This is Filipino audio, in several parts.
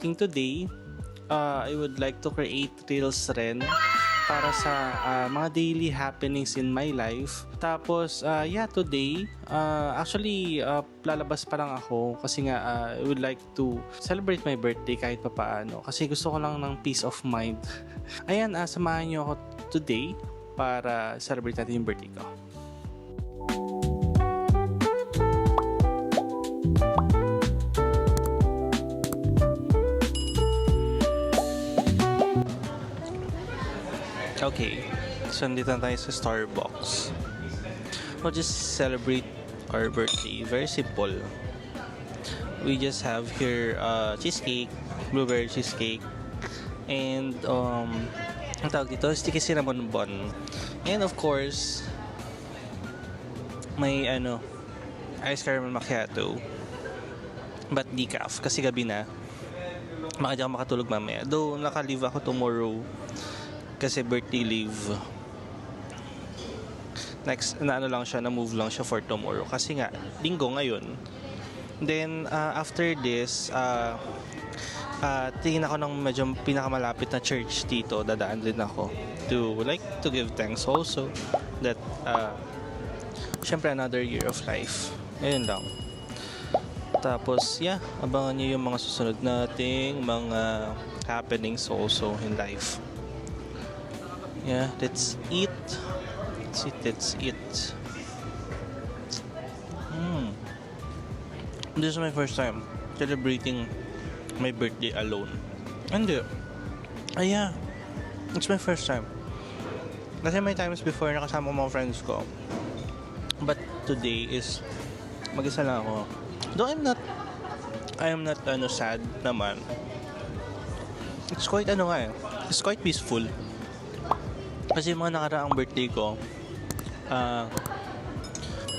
Today, I would like to create reels rin para sa mga daily happenings in my life. Tapos, today, lalabas pa lang ako kasi nga I would like to celebrate my birthday kahit papaano. Kasi gusto ko lang ng peace of mind. Ayan, samahan niyo ako today para celebrate natin yung birthday ko. Okay, so nandito na tayo sa Starbucks. We'll just celebrate our birthday. Very simple. We just have here cheesecake, blueberry cheesecake, and ang tawag dito, sticky cinnamon bun. And of course, may ice caramel macchiato. But decaf, kasi gabi na. Baka di ako makatulog mamaya. Though naka-leave ako tomorrow kasi birthday leave. Next, na-move lang siya for tomorrow. Kasi nga, linggo ngayon. Then, after this, tingin ako ng medyo pinakamalapit na church dito. Dadaan din ako to give thanks also that, syempre, another year of life. Ayun lang. Tapos, abangan niyo yung mga susunod nating mga happenings also in life. Let's eat. Let's eat. This is my first time celebrating my birthday alone. Hindi. It's my first time. Kasi may times before nakasama ko mga friends ko. But today is mag-isa lang ako. Though I am not sad naman. It's quite it's quite peaceful. Kasi mga nakaraang birthday ko,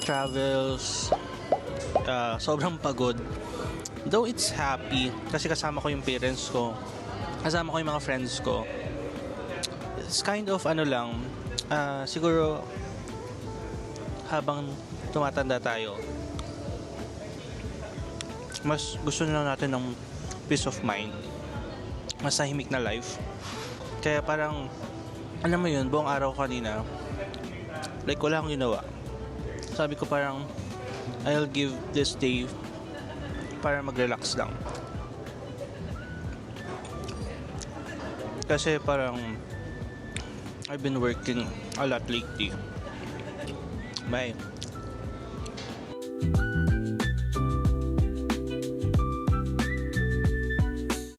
travels, sobrang pagod. Though it's happy, kasi kasama ko yung parents ko, kasama ko yung mga friends ko. It's kind of siguro habang tumatanda tayo, mas gusto na lang natin ng peace of mind, mas tahimik na life. Kaya parang alam mo yun, buong araw kanina, like wala akong ginawa. Sabi ko parang, I'll give this day para mag-relax lang. Kasi parang, I've been working a lot lately. Bye.